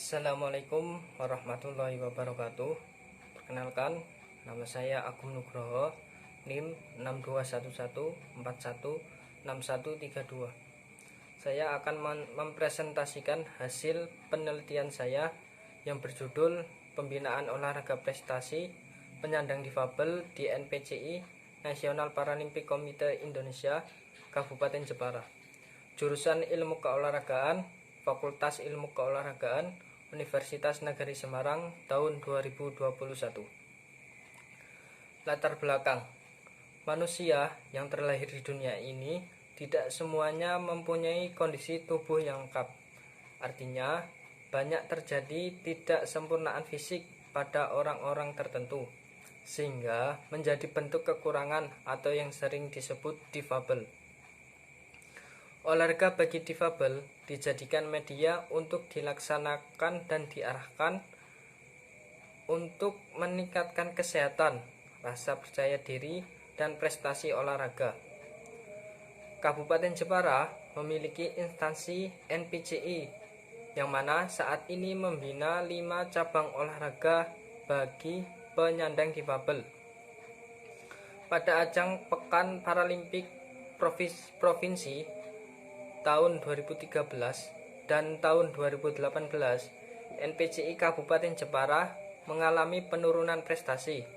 Assalamualaikum warahmatullahi wabarakatuh. Perkenalkan, nama saya Agung Nugroho, NIM 621141616132. Saya akan mempresentasikan hasil penelitian saya yang berjudul Pembinaan Olahraga Prestasi Penyandang Difabel di NPCI National Paralympic Committee Indonesia, Kabupaten Jepara. Jurusan Ilmu Keolahragaan, Fakultas Ilmu Keolahragaan, Universitas Negeri Semarang, tahun 2021. Latar belakang: manusia yang terlahir di dunia ini tidak semuanya mempunyai kondisi tubuh yang lengkap. Artinya, banyak terjadi tidak sempurnaan fisik pada orang-orang tertentu, sehingga menjadi bentuk kekurangan atau yang sering disebut difabel. Olahraga bagi difabel dijadikan media untuk dilaksanakan dan diarahkan untuk meningkatkan kesehatan, rasa percaya diri, dan prestasi olahraga. Kabupaten Jepara memiliki instansi NPCI yang mana saat ini membina 5 cabang olahraga bagi penyandang difabel. Pada ajang Pekan Paralimpik Provinsi tahun 2013 dan tahun 2018, NPCI Kabupaten Jepara mengalami penurunan prestasi.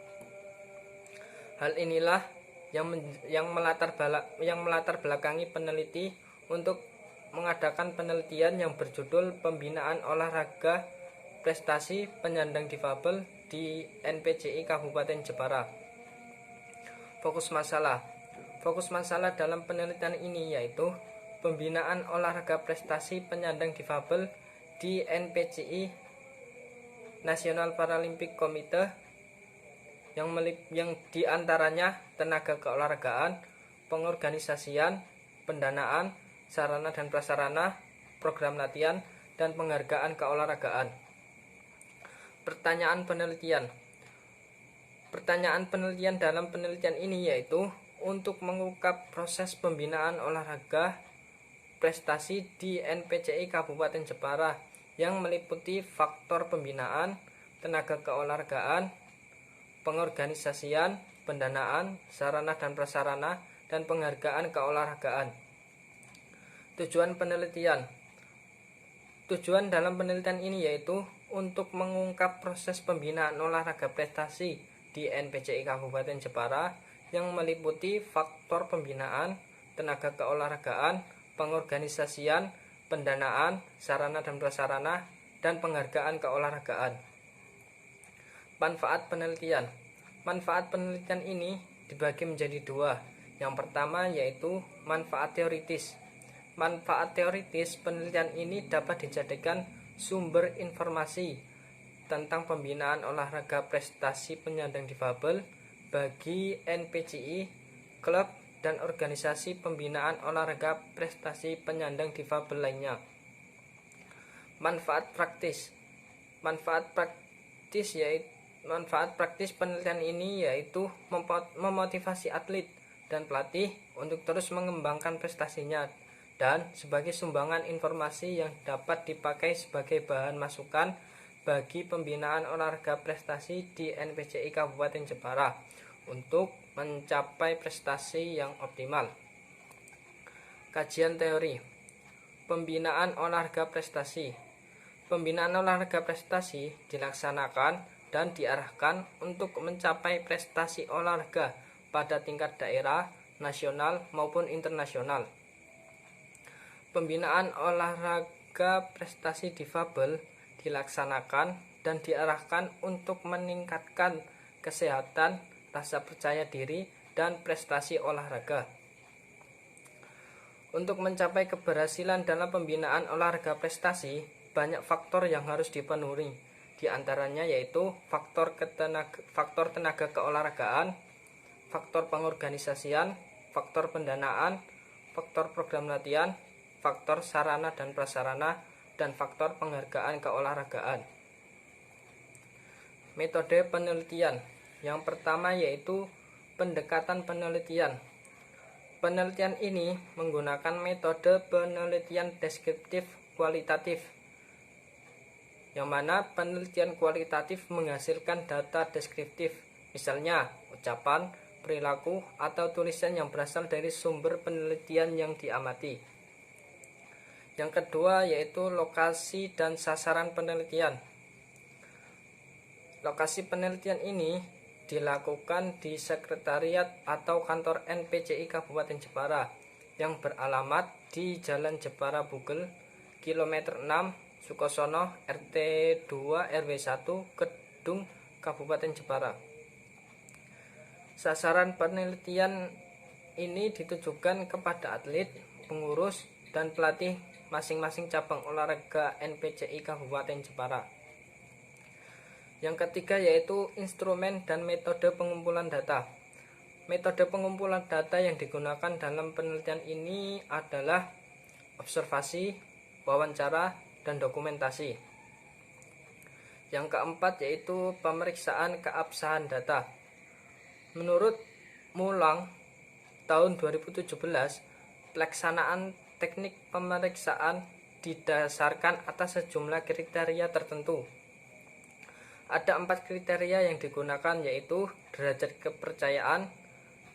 Hal inilah yang melatar belakangi peneliti untuk mengadakan penelitian yang berjudul Pembinaan Olahraga Prestasi Penyandang Difabel di NPCI Kabupaten Jepara. Fokus masalah dalam penelitian ini yaitu pembinaan olahraga prestasi penyandang difabel di NPCI National Paralympic Committee yang diantaranya tenaga keolahragaan, pengorganisasian, pendanaan, sarana dan prasarana, program latihan, dan penghargaan keolahragaan. Pertanyaan penelitian dalam penelitian ini yaitu untuk mengungkap proses pembinaan olahraga prestasi di NPCI Kabupaten Jepara yang meliputi faktor pembinaan, tenaga keolahragaan, pengorganisasian, pendanaan, sarana dan prasarana, dan penghargaan keolahragaan. Tujuan dalam penelitian ini yaitu untuk mengungkap proses pembinaan olahraga prestasi di NPCI Kabupaten Jepara yang meliputi faktor pembinaan, tenaga keolahragaan, pengorganisasian, pendanaan, sarana dan prasarana, dan penghargaan keolahragaan. Manfaat penelitian ini dibagi menjadi 2. Yang pertama yaitu manfaat teoritis. Manfaat teoritis penelitian ini dapat dijadikan sumber informasi tentang pembinaan olahraga prestasi penyandang difabel bagi NPCI, klub, dan organisasi pembinaan olahraga prestasi penyandang difabel lainnya. Manfaat praktis penelitian ini yaitu memotivasi atlet dan pelatih untuk terus mengembangkan prestasinya dan sebagai sumbangan informasi yang dapat dipakai sebagai bahan masukan bagi pembinaan olahraga prestasi di NPCI Kabupaten Jepara untuk mencapai prestasi yang optimal. Kajian teori pembinaan olahraga prestasi. Pembinaan olahraga prestasi dilaksanakan dan diarahkan untuk mencapai prestasi olahraga pada tingkat daerah, nasional, maupun internasional. Pembinaan olahraga prestasi difabel dilaksanakan dan diarahkan untuk meningkatkan kesehatan, rasa percaya diri, dan prestasi olahraga. Untuk mencapai keberhasilan dalam pembinaan olahraga prestasi, banyak faktor yang harus dipenuhi. Di antaranya yaitu faktor tenaga keolahragaan, faktor pengorganisasian, faktor pendanaan, faktor program latihan, faktor sarana dan prasarana, dan faktor penghargaan keolahragaan. Metode penelitian. Yang pertama yaitu pendekatan penelitian. Penelitian ini menggunakan metode penelitian deskriptif kualitatif. yang mana penelitian kualitatif menghasilkan data deskriptif, misalnya ucapan, perilaku, atau tulisan yang berasal dari sumber penelitian yang diamati. Yang kedua yaitu lokasi dan sasaran penelitian. Lokasi penelitian ini dilakukan di sekretariat atau kantor NPCI Kabupaten Jepara yang beralamat di Jalan Jepara Bugel, kilometer 6, Sukosono, RT 2 RW 1, Kedung, Kabupaten Jepara. Sasaran penelitian ini ditujukan kepada atlet, pengurus, dan pelatih masing-masing cabang olahraga NPCI Kabupaten Jepara. Yang ketiga yaitu instrumen dan metode pengumpulan data. Metode pengumpulan data yang digunakan dalam penelitian ini adalah observasi, wawancara, dan dokumentasi. Yang keempat yaitu pemeriksaan keabsahan data. Menurut Mulang tahun 2017, pelaksanaan teknik pemeriksaan didasarkan atas sejumlah kriteria tertentu. Ada 4 kriteria yang digunakan yaitu derajat kepercayaan,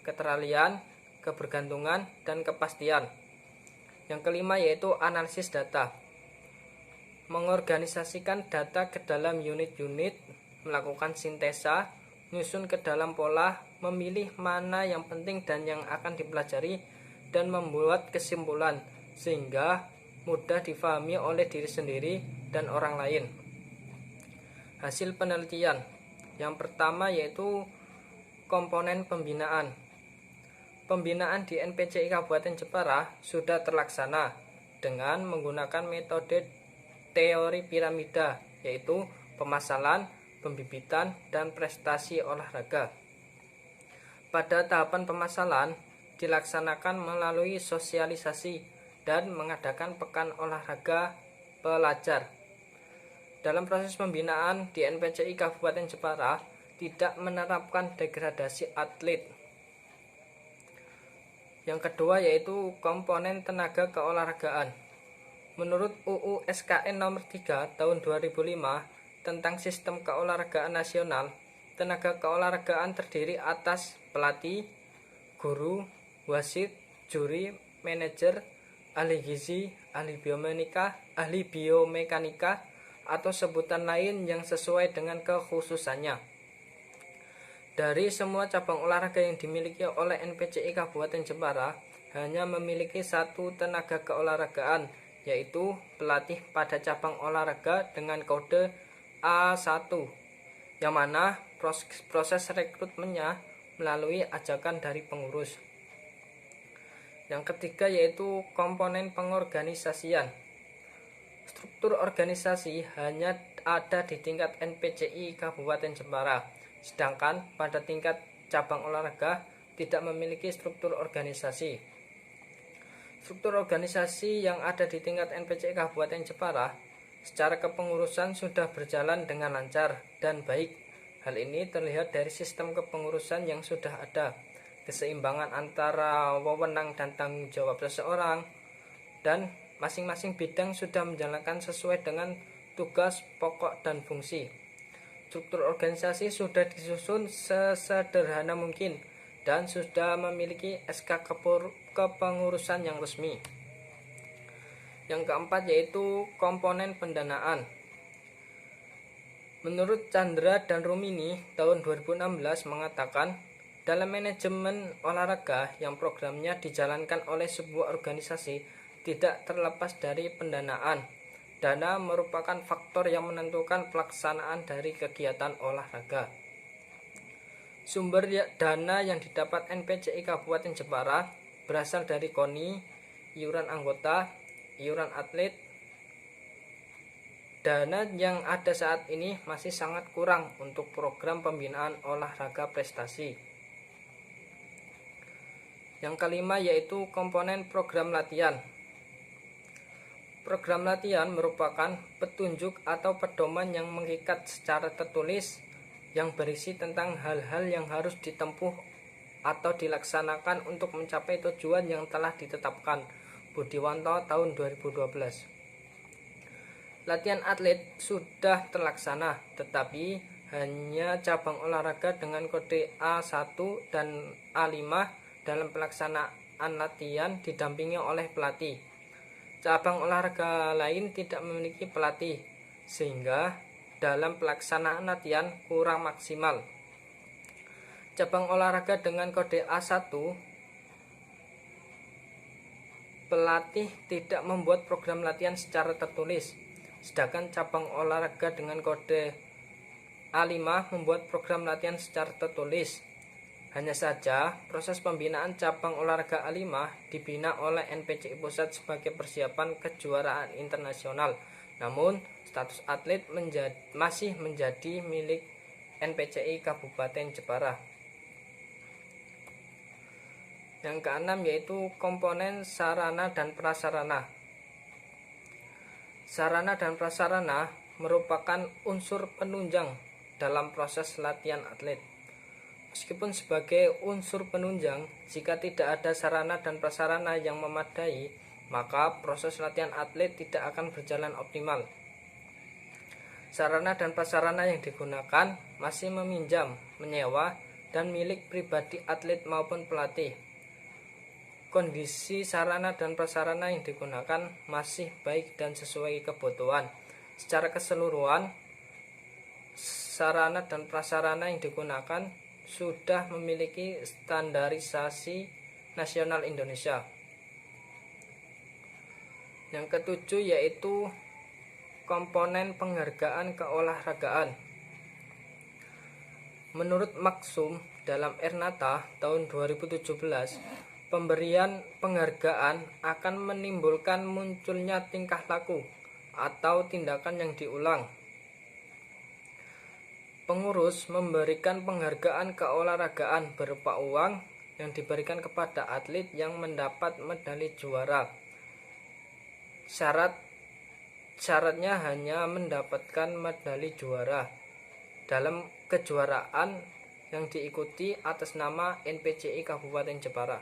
keteralian, kebergantungan, dan kepastian. Yang kelima yaitu analisis data. Mengorganisasikan data ke dalam unit-unit, melakukan sintesa, menyusun ke dalam pola, memilih mana yang penting dan yang akan dipelajari, dan membuat kesimpulan sehingga mudah difahami oleh diri sendiri dan orang lain. Hasil penelitian yang pertama yaitu komponen pembinaan. Pembinaan di NPCI Kabupaten Jepara sudah terlaksana dengan menggunakan metode teori piramida, yaitu pemasalan, pembibitan, dan prestasi olahraga. Pada tahapan pemasalan dilaksanakan melalui sosialisasi dan mengadakan pekan olahraga pelajar. Dalam proses pembinaan di NPCI Kabupaten Jepara tidak menerapkan degradasi atlet. Yang kedua yaitu komponen tenaga keolahragaan. Menurut UU SKN nomor 3 tahun 2005 tentang sistem keolahragaan nasional, tenaga keolahragaan terdiri atas pelatih, guru, wasit, juri, manajer, ahli gizi, ahli biomekanika, atau sebutan lain yang sesuai dengan kekhususannya. Dari semua cabang olahraga yang dimiliki oleh NPCI Kabupaten Jepara, hanya memiliki satu tenaga keolahragaan, yaitu pelatih pada cabang olahraga dengan kode A1, yang mana proses rekrutmennya melalui ajakan dari pengurus. Yang ketiga yaitu komponen pengorganisasian. Struktur organisasi hanya ada di tingkat NPCI Kabupaten Jepara, sedangkan pada tingkat cabang olahraga tidak memiliki struktur organisasi. Struktur organisasi yang ada di tingkat NPCI Kabupaten Jepara secara kepengurusan sudah berjalan dengan lancar dan baik. Hal ini terlihat dari sistem kepengurusan yang sudah ada, keseimbangan antara wewenang dan tanggung jawab seseorang, dan masing-masing bidang sudah menjalankan sesuai dengan tugas pokok dan fungsi. Struktur organisasi sudah disusun sesederhana mungkin dan sudah memiliki SK kepengurusan yang resmi. Yang keempat yaitu komponen pendanaan. Menurut Chandra dan Rumini tahun 2016 mengatakan, dalam manajemen olahraga yang programnya dijalankan oleh sebuah organisasi tidak terlepas dari pendanaan. Dana merupakan faktor yang menentukan pelaksanaan dari kegiatan olahraga. Sumber dana yang didapat NPCI Kabupaten Jepara berasal dari KONI, iuran anggota, iuran atlet. Dana yang ada saat ini masih sangat kurang untuk program pembinaan olahraga prestasi. Yang kelima yaitu komponen program latihan. Program latihan merupakan petunjuk atau pedoman yang mengikat secara tertulis yang berisi tentang hal-hal yang harus ditempuh atau dilaksanakan untuk mencapai tujuan yang telah ditetapkan. Budiwanto tahun 2012. Latihan atlet sudah terlaksana, tetapi hanya cabang olahraga dengan kode A1 dan A5 dalam pelaksanaan latihan didampingi oleh pelatih. Cabang olahraga lain tidak memiliki pelatih, sehingga dalam pelaksanaan latihan kurang maksimal. Cabang olahraga dengan kode A1, pelatih tidak membuat program latihan secara tertulis. Sedangkan cabang olahraga dengan kode A5 membuat program latihan secara tertulis. Hanya saja, proses pembinaan cabang olahraga A5 dibina oleh NPCI Pusat sebagai persiapan kejuaraan internasional. Namun, status atlet masih menjadi milik NPCI Kabupaten Jepara. Yang keenam yaitu komponen sarana dan prasarana. Sarana dan prasarana merupakan unsur penunjang dalam proses latihan atlet. Meskipun sebagai unsur penunjang, jika tidak ada sarana dan prasarana yang memadai, maka proses latihan atlet tidak akan berjalan optimal. Sarana dan prasarana yang digunakan masih meminjam, menyewa, dan milik pribadi atlet maupun pelatih. Kondisi sarana dan prasarana yang digunakan masih baik dan sesuai kebutuhan. Secara keseluruhan, sarana dan prasarana yang digunakan sudah memiliki standarisasi nasional Indonesia. Yang ketujuh yaitu komponen penghargaan keolahragaan. Menurut Maksum dalam Ernata tahun 2017, pemberian penghargaan akan menimbulkan munculnya tingkah laku atau tindakan yang diulang. Pengurus memberikan penghargaan keolahragaan berupa uang yang diberikan kepada atlet yang mendapat medali juara. Syaratnya hanya mendapatkan medali juara dalam kejuaraan yang diikuti atas nama NPCI Kabupaten Jepara.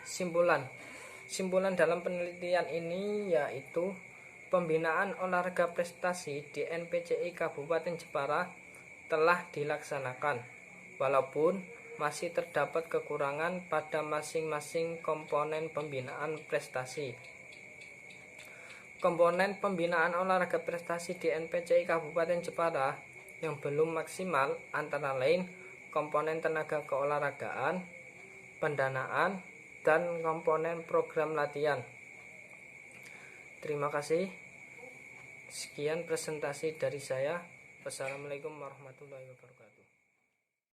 Simpulan dalam penelitian ini yaitu pembinaan olahraga prestasi di NPCI Kabupaten Jepara telah dilaksanakan, walaupun masih terdapat kekurangan pada masing-masing komponen pembinaan prestasi. Komponen pembinaan olahraga prestasi di NPCI Kabupaten Jepara yang belum maksimal antara lain komponen tenaga keolahragaan, pendanaan, dan komponen program latihan. Terima kasih. Sekian presentasi dari saya. Wassalamualaikum warahmatullahi wabarakatuh.